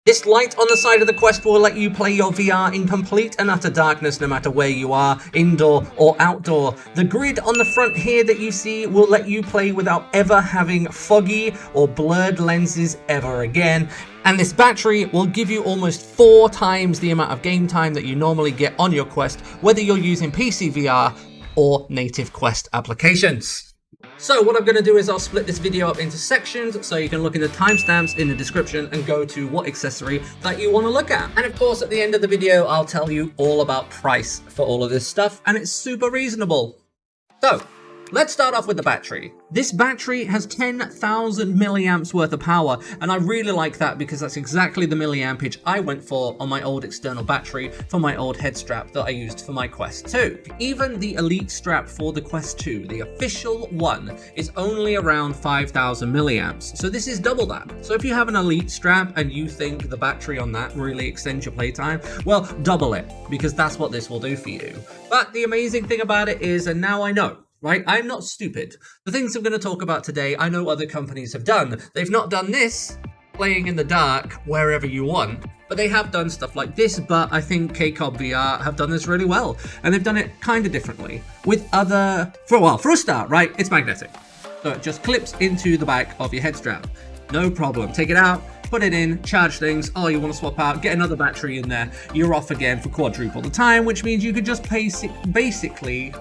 This light on the side of the Quest will let you play your VR in complete and utter darkness no matter where you are, indoor or outdoor. The grid on the front here that you see will let you play without ever having foggy or blurred lenses ever again. And this battery will give you almost 4 times the amount of game time that you normally get on your Quest, whether you're using PC VR or native Quest applications. So what I'm going to do is I'll split this video up into sections so you can look in the timestamps in the description and go to what accessory that you want to look at. And of course at the end of the video I'll tell you all about price for all of this stuff, and it's super reasonable. So let's start off with the battery. This battery has 10,000 milliamps worth of power, and I really like that because that's exactly the milliampage I went for on my old external battery for my old head strap that I used for my Quest 2. Even the Elite strap for the Quest 2, the official one, is only around 5,000 milliamps. So this is double that. So if you have an Elite strap and you think the battery on that really extends your playtime, well, double it, because that's what this will do for you. But the amazing thing about it is, and now I know, right? I'm not stupid. The things I'm going to talk about today, I know other companies have done. They've not done this, playing in the dark wherever you want, but they have done stuff like this. But I think KKCOBVR have done this really well, and they've done it kind of differently with other, for a start, right? It's magnetic. So it just clips into the back of your head strap. No problem. Take it out, put it in, charge things. Oh, you want to swap out, get another battery in there. You're off again for quadruple the time, which means you could just basically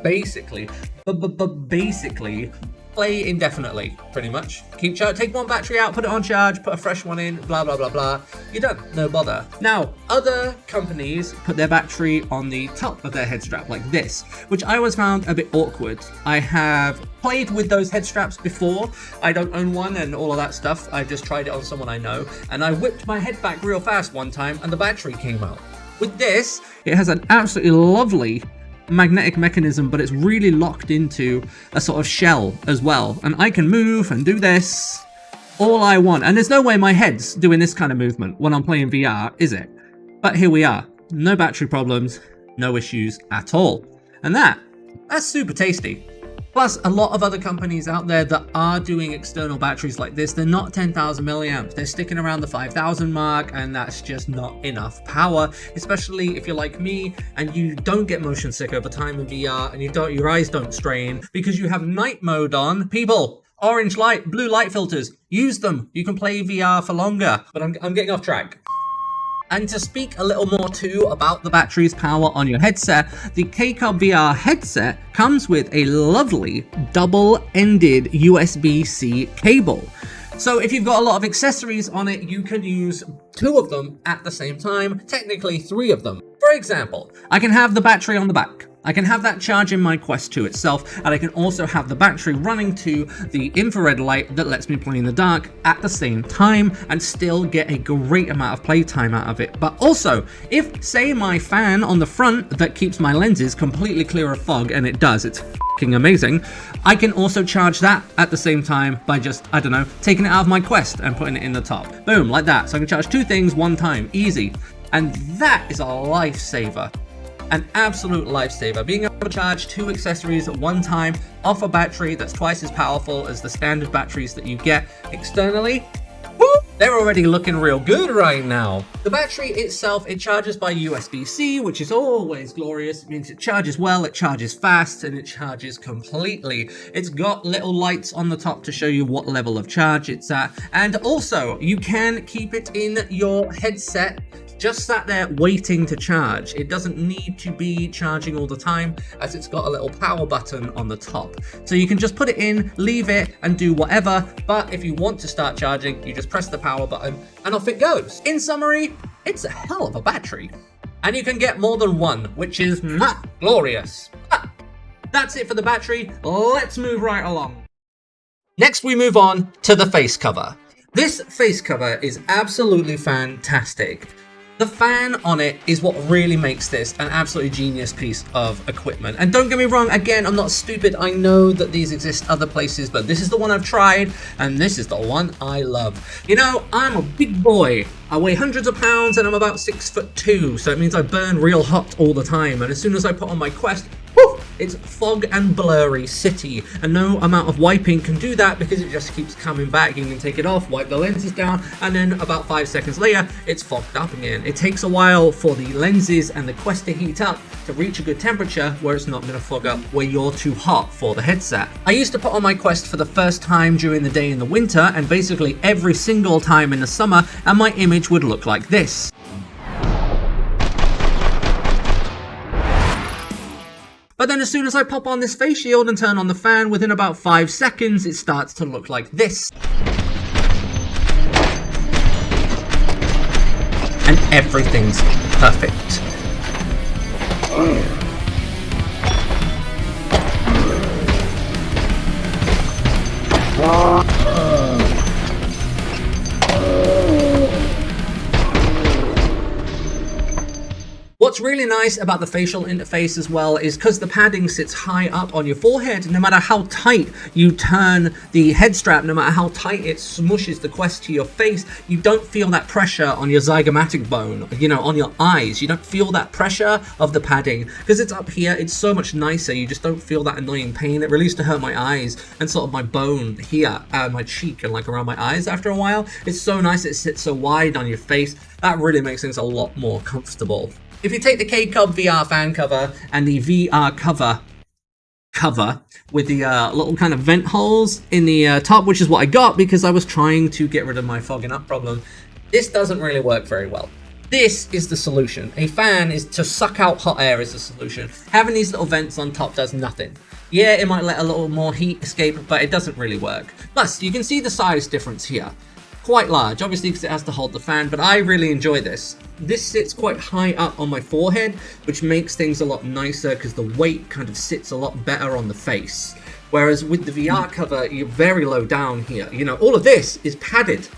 play indefinitely, pretty much. Take one battery out, put it on charge, put a fresh one in, blah, blah, blah, blah. You're done, no bother. Now, other companies put their battery on the top of their head strap like this, which I always found a bit awkward. I have played with those head straps before. I don't own one and all of that stuff. I just tried it on someone I know, and I whipped my head back real fast one time and the battery came out. With this, it has an absolutely lovely magnetic mechanism, but it's really locked into a sort of shell as well, and I can move and do this all I want, and there's no way my head's doing this kind of movement when I'm playing VR, is it? But here we are, no battery problems, no issues at all, and that's super tasty. Plus, a lot of other companies out there that are doing external batteries like this, they're not 10,000 milliamps. They're sticking around the 5,000 mark, and that's just not enough power, especially if you're like me and you don't get motion sick over time in VR, and your eyes don't strain because you have night mode on. People, orange light, blue light filters, use them. You can play VR for longer, but I'm getting off track. And to speak a little more too about the battery's power on your headset, the KKCOBVR headset comes with a lovely double-ended USB-C cable. So if you've got a lot of accessories on it, you can use 2 of them at the same time, technically 3 of them. For example, I can have the battery on the back. I can have that charging my Quest 2 itself, and I can also have the battery running to the infrared light that lets me play in the dark at the same time and still get a great amount of playtime out of it. But also, if, say, my fan on the front that keeps my lenses completely clear of fog, and it does, it's f***ing amazing, I can also charge that at the same time by just, I don't know, taking it out of my Quest and putting it in the top. Boom, like that. So I can charge 2 things one time, easy. And that is a lifesaver. An absolute lifesaver, being able to charge 2 accessories at one time off a battery that's twice as powerful as the standard batteries that you get externally. Woo! They're already looking real good right now. The battery itself, it charges by USB-C, which is always glorious. It means it charges well, it charges fast, and it charges completely. It's got little lights on the top to show you what level of charge it's at. And also, you can keep it in your headset just sat there waiting to charge. It doesn't need to be charging all the time, as it's got a little power button on the top. So you can just put it in, leave it, and do whatever, but if you want to start charging, you just press the power button, and off it goes. In summary, it's a hell of a battery. And you can get more than one, which is glorious. That's it for the battery. Let's move right along. Next, we move on to the face cover. This face cover is absolutely fantastic. The fan on it is what really makes this an absolutely genius piece of equipment. And don't get me wrong, again, I'm not stupid. I know that these exist other places, but this is the one I've tried, and this is the one I love. You know, I'm a big boy. I weigh hundreds of pounds, and I'm about 6'2", so it means I burn real hot all the time. And as soon as I put on my Quest, whew, It's fog and blurry city, and no amount of wiping can do that because it just keeps coming back. You can take it off, wipe the lenses down, and then about 5 seconds later, it's fogged up again. It takes a while for the lenses and the Quest to heat up to reach a good temperature where it's not going to fog up where you're too hot for the headset. I used to put on my Quest for the first time during the day in the winter, and basically every single time in the summer, and my image would look like this. But then as soon as I pop on this face shield and turn on the fan, within about 5 seconds, it starts to look like this. And everything's perfect. What's really nice about the facial interface as well is because the padding sits high up on your forehead, no matter how tight you turn the head strap, no matter how tight it smushes the Quest to your face, you don't feel that pressure on your zygomatic bone, you know, on your eyes. You don't feel that pressure of the padding because it's up here. It's so much nicer. You just don't feel that annoying pain. It really used to hurt my eyes and sort of my bone here, my cheek and like around my eyes after a while. It's so nice. It sits so wide on your face. That really makes things a lot more comfortable. If you take the KKCOBVR fan cover and the VR cover with the little kind of vent holes in the top, which is what I got because I was trying to get rid of my fogging up problem, this doesn't really work very well. This is the solution. A fan is to suck out hot air is the solution. Having these little vents on top does nothing. Yeah, it might let a little more heat escape, but it doesn't really work. Plus, you can see the size difference here. Quite large, obviously because it has to hold the fan, but I really enjoy this. This sits quite high up on my forehead, which makes things a lot nicer because the weight kind of sits a lot better on the face. Whereas with the VR cover, you're very low down here. You know, all of this is padded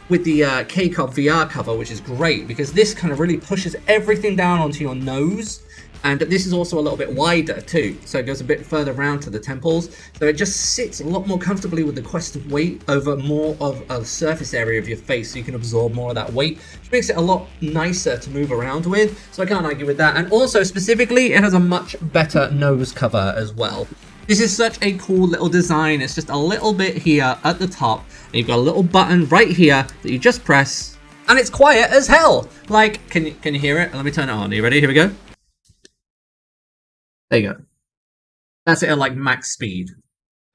with the KKCOBVR cover, which is great because this kind of really pushes everything down onto your nose. And this is also a little bit wider too, so it goes a bit further round to the temples. So it just sits a lot more comfortably with the Quest weight over more of a surface area of your face, so you can absorb more of that weight, which makes it a lot nicer to move around with. So I can't argue with that. And also specifically, it has a much better nose cover as well. This is such a cool little design. It's just a little bit here at the top, and you've got a little button right here that you just press, and it's quiet as hell. Like, can you hear it? Let me turn it on. Are you ready? Here we go. There you go. That's it at like max speed.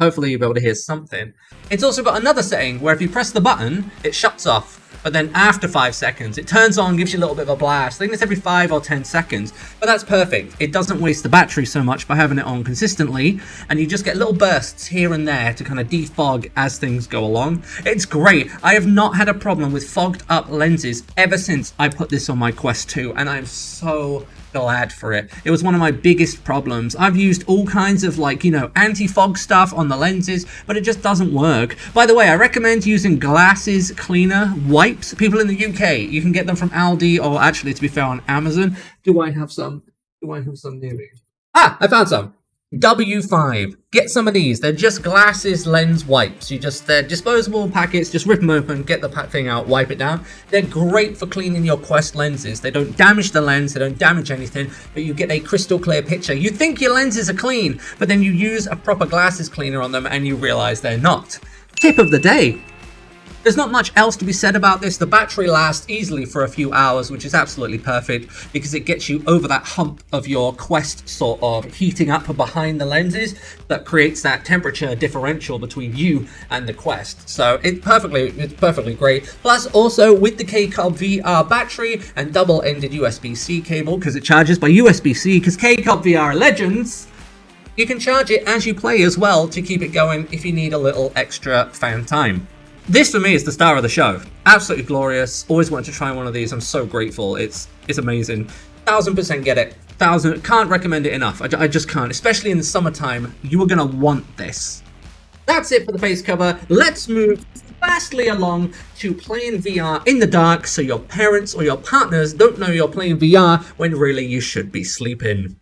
Hopefully you'll be able to hear something. It's also got another setting where if you press the button, it shuts off. But then after 5 seconds, it turns on, gives you a little bit of a blast. I think it's every 5 or 10 seconds. But that's perfect. It doesn't waste the battery so much by having it on consistently. And you just get little bursts here and there to kind of defog as things go along. It's great. I have not had a problem with fogged up lenses ever since I put this on my Quest 2. And I'm so glad for it. It was one of my biggest problems. I've used all kinds of like, you know, anti-fog stuff on the lenses, but it just doesn't work. By the way, I recommend using glasses cleaner wipes. People in the UK, you can get them from Aldi or actually, to be fair, on Amazon. Do I have some near me? Ah, I found some. W5. Get some of these. They're just glasses lens wipes. They're disposable packets. Just rip them open, get the thing out, wipe it down. They're great for cleaning your Quest lenses. They don't damage the lens. They don't damage anything, but you get a crystal clear picture. You think your lenses are clean, but then you use a proper glasses cleaner on them and you realize they're not. Tip of the day. There's not much else to be said about this. The battery lasts easily for a few hours, which is absolutely perfect because it gets you over that hump of your Quest sort of heating up behind the lenses that creates that temperature differential between you and the Quest. So it's perfectly great. Plus also with the KKCOBVR battery and double-ended USB-C cable because it charges by USB-C because KKCOBVR legends, you can charge it as you play as well to keep it going if you need a little extra fan time. This for me is the star of the show. Absolutely glorious. Always wanted to try one of these. I'm so grateful. It's amazing. 1000% get it. Can't recommend it enough. I just can't. Especially in the summertime, you are gonna want this. That's it for the face cover. Let's move fastly along to playing VR in the dark so your parents or your partners don't know you're playing VR when really you should be sleeping.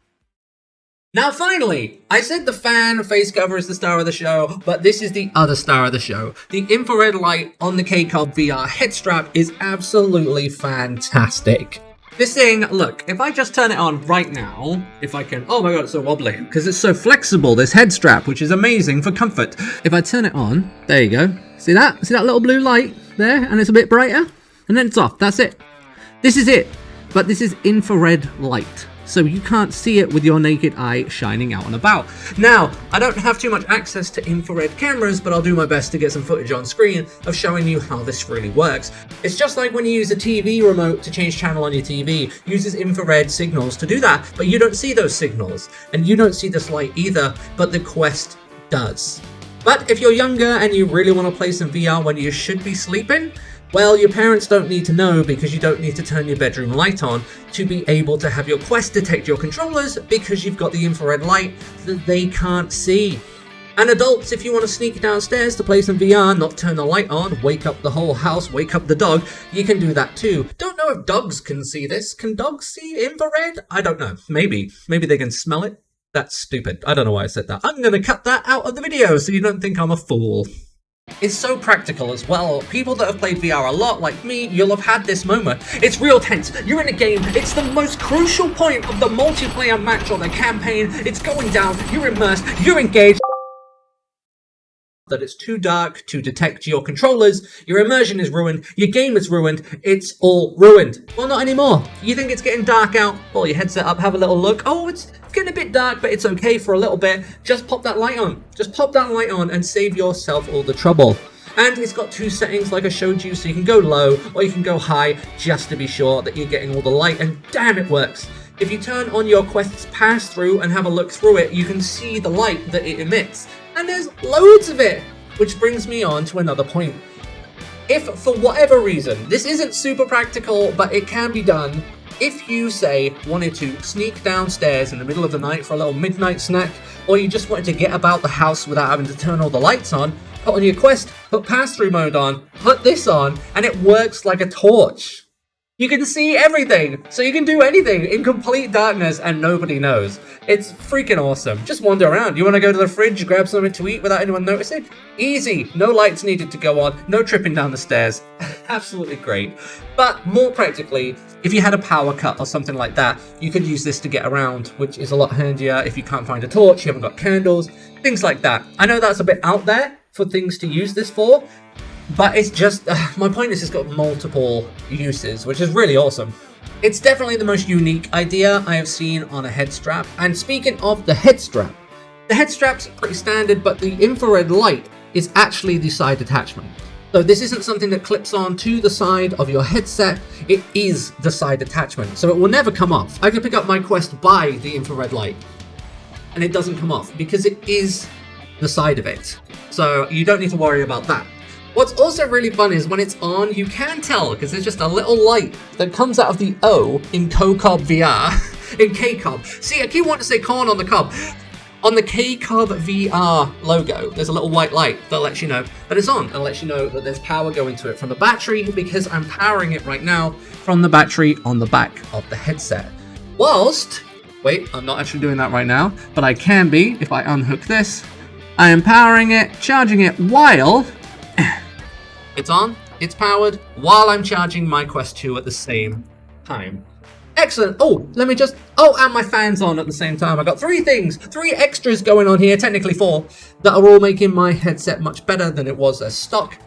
Now finally, I said the fan face cover is the star of the show, but this is the other star of the show. The infrared light on the KKCOBVR head strap is absolutely fantastic. This thing, look, if I just turn it on right now, if I can, oh my god, it's so wobbly, because it's so flexible, this head strap, which is amazing for comfort. If I turn it on, there you go. See that? See that little blue light there? And it's a bit brighter? And then it's off, that's it. This is it. But this is infrared light, so you can't see it with your naked eye shining out and about. Now, I don't have too much access to infrared cameras, but I'll do my best to get some footage on screen of showing you how this really works. It's just like when you use a TV remote to change channel on your TV, it uses infrared signals to do that, but you don't see those signals, and you don't see this light either, but the Quest does. But if you're younger and you really want to play some VR when you should be sleeping, well, your parents don't need to know because you don't need to turn your bedroom light on to be able to have your Quest detect your controllers because you've got the infrared light that they can't see. And adults, if you want to sneak downstairs to play some VR, not turn the light on, wake up the whole house, wake up the dog, you can do that too. Don't know if dogs can see this. Can dogs see infrared? I don't know. Maybe. Maybe they can smell it. That's stupid. I don't know why I said that. I'm going to cut that out of the video so you don't think I'm a fool. It's so practical as well. People that have played VR a lot, like me, you'll have had this moment. It's real tense. You're in a game. It's the most crucial point of the multiplayer match or the campaign. It's going down. You're immersed. You're engaged. That it's too dark to detect your controllers, your immersion is ruined, your game is ruined, it's all ruined. Well, not anymore. You think it's getting dark out, pull your headset up, have a little look. Oh, it's getting a bit dark, but it's okay for a little bit. Just pop that light on. Just pop that light on and save yourself all the trouble. And it's got two settings like I showed you, so you can go low or you can go high just to be sure that you're getting all the light, and damn, it works. If you turn on your Quest's pass-through and have a look through it, you can see the light that it emits. And there's loads of it, which brings me on to another point. If, for whatever reason, this isn't super practical, but it can be done, if you, say, wanted to sneak downstairs in the middle of the night for a little midnight snack, or you just wanted to get about the house without having to turn all the lights on, put on your Quest, put pass-through mode on, put this on, and it works like a torch. You can see everything, so you can do anything in complete darkness and nobody knows. It's freaking awesome. Just wander around. You want to go to the fridge, grab something to eat without anyone noticing? Easy. No lights needed to go on. No tripping down the stairs. Absolutely great. But more practically, if you had a power cut or something like that, you could use this to get around, which is a lot handier if you can't find a torch, you haven't got candles, things like that. I know that's a bit out there for things to use this for, but it's just, my point is it's got multiple uses, which is really awesome. It's definitely the most unique idea I have seen on a head strap. And speaking of the head strap's pretty standard, but the infrared light is actually the side attachment. So this isn't something that clips on to the side of your headset, it is the side attachment. So it will never come off. I can pick up my Quest by the infrared light and it doesn't come off because it is the side of it. So you don't need to worry about that. What's also really fun is when it's on, you can tell because there's just a little light that comes out of the O in KKCOBVR, in KKCOB. See, I keep wanting to say corn on the cob. On the KKCOBVR logo, there's a little white light that lets you know that it's on and lets you know that there's power going to it from the battery, because I'm powering it right now from the battery on the back of the headset. Whilst, wait, I'm not actually doing that right now, but I can be if I unhook this. I am powering it, charging it while it's on, it's powered, while I'm charging my Quest 2 at the same time. Excellent. Oh, let me just, and my fan's on at the same time. I got three extras going on here, technically 4, that are all making my headset much better than it was as stock.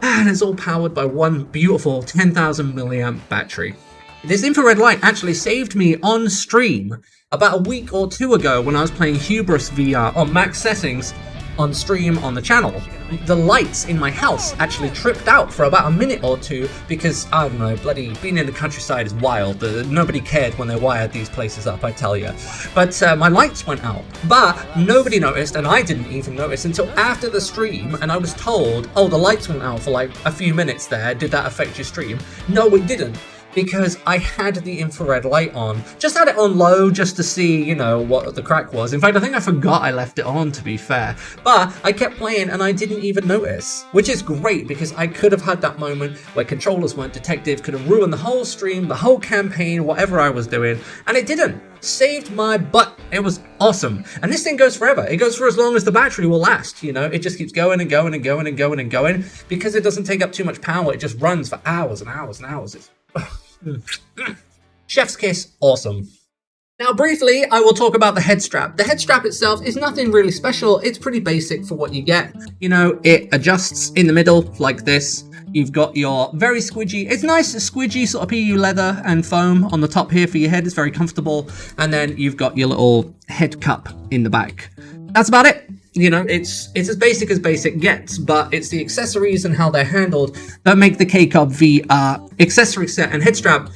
And it's all powered by one beautiful 10,000 milliamp battery. This infrared light actually saved me on stream about a week or 2 ago when I was playing Hubris VR on max settings on stream on the channel. The lights in my house actually tripped out for about a minute or 2 because, I don't know, bloody being in the countryside is wild. Nobody cared when they wired these places up, I tell you. But my lights went out. But nobody noticed, and I didn't even notice until after the stream, and I was told, oh, the lights went out for like a few minutes there. Did that affect your stream? No, it didn't. Because I had the infrared light on. Just had it on low just to see, you know, what the crack was. In fact, I think I forgot I left it on, to be fair. But I kept playing and I didn't even notice. Which is great because I could have had that moment where controllers weren't detected, could have ruined the whole stream, the whole campaign, whatever I was doing. And it didn't. Saved my butt. It was awesome. And this thing goes forever. It goes for as long as the battery will last, you know. It just keeps going and going and going and going and going. Because it doesn't take up too much power, it just runs for hours and hours and hours. Chef's kiss, awesome. Now, briefly, I will talk about the head strap. The head strap itself is nothing really special. It's pretty basic for what you get. You know, it adjusts in the middle like this. You've got your very squidgy, it's nice squidgy sort of PU leather and foam on the top here for your head. It's very comfortable. And then you've got your little head cup in the back. That's about it. You know, it's as basic gets, but it's the accessories and how they're handled that make the KKCOBVR accessory set and head strap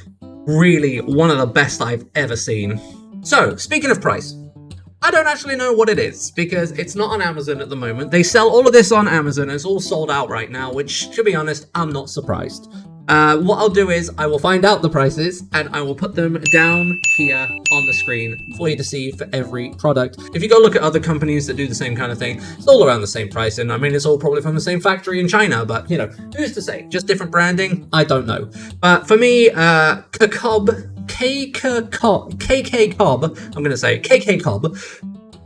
really one of the best I've ever seen. So, speaking of price, I don't actually know what it is because it's not on Amazon at the moment. They sell all of this on Amazon and it's all sold out right now, which, to be honest, I'm not surprised. What I'll do is I will find out the prices and I will put them down here on the screen for you to see for every product. If you go look at other companies that do the same kind of thing, it's all around the same price. And I mean, it's all probably from the same factory in China, but you know, who's to say? Just different branding? I don't know. But for me, KKCOB, I'm going to say KKCOB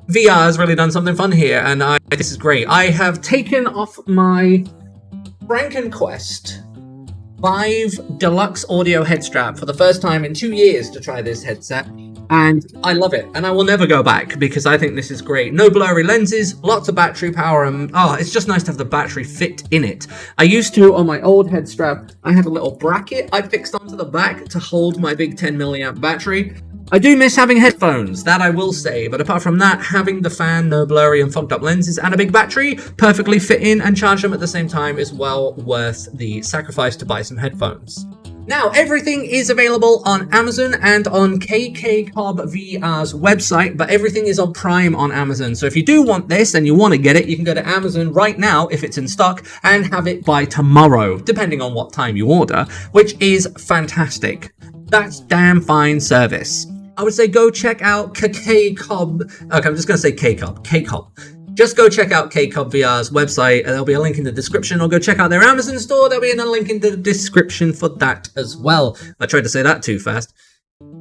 VR has really done something fun here. And this is great. I have taken off my Frankenquest 5 Deluxe Audio head strap for the first time in 2 years to try this headset, and I love it, and I will never go back because I think this is great. No blurry lenses, lots of battery power, and it's just nice to have the battery fit in it. I used to, on my old head strap, I had a little bracket I fixed onto the back to hold my big 10 milliamp battery. I do miss having headphones, that I will say, but apart from that, having the fan, no blurry and fogged up lenses, and a big battery perfectly fit in and charge them at the same time is well worth the sacrifice to buy some headphones. Now, everything is available on Amazon and on KKCOBVR's website, but everything is on Prime on Amazon. So if you do want this and you want to get it, you can go to Amazon right now if it's in stock and have it by tomorrow, depending on what time you order, which is fantastic. That's damn fine service. I would say go check out KKCOB. Okay, I'm just going to say KKCOB. Just go check out KKCOBVR's website. There'll be a link in the description, or go check out their Amazon store. There'll be another link in the description for that as well. I tried to say that too fast.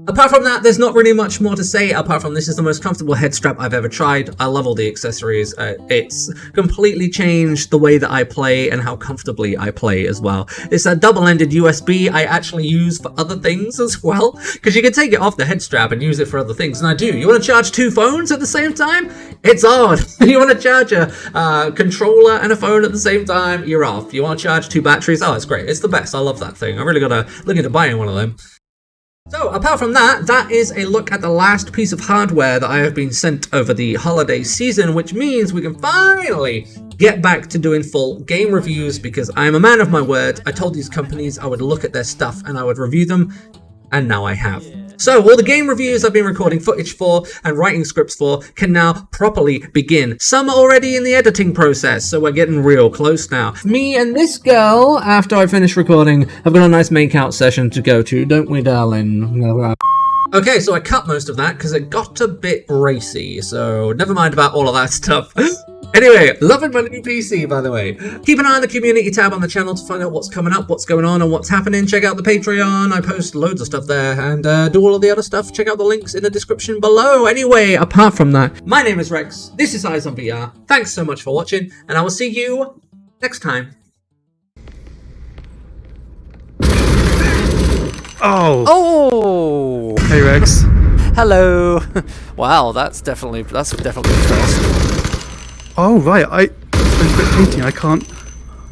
Apart from that, there's not really much more to say, apart from this is the most comfortable head strap I've ever tried. I love all the accessories. It's completely changed the way that I play and how comfortably I play as well. It's a double-ended USB I actually use for other things as well, because you can take it off the head strap and use it for other things, and I do. You want to charge 2 phones at the same time? It's hard. You want to charge a controller and a phone at the same time? You're off. You want to charge 2 batteries? Oh, it's great. It's the best. I love that thing. I really got to look into buying one of them. So, apart from that, that is a look at the last piece of hardware that I have been sent over the holiday season, which means we can finally get back to doing full game reviews, because I am a man of my word. I told these companies I would look at their stuff and I would review them, and now I have. So, all the game reviews I've been recording footage for and writing scripts for can now properly begin. Some are already in the editing process, so we're getting real close now. Me and this girl, after I finish recording, have got a nice make-out session to go to, don't we, darling? Okay, so I cut most of that because it got a bit racy, so never mind about all of that stuff. Anyway, loving my new PC, by the way. Keep an eye on the community tab on the channel to find out what's coming up, what's going on, and what's happening. Check out the Patreon. I post loads of stuff there, and do all of the other stuff. Check out the links in the description below. Anyway, apart from that, my name is Rex. This is Eyes on VR. Thanks so much for watching, and I will see you next time. Oh! Hey Rex. Hello! Wow, that's definitely a first. Oh right, I was a bit painting. I can't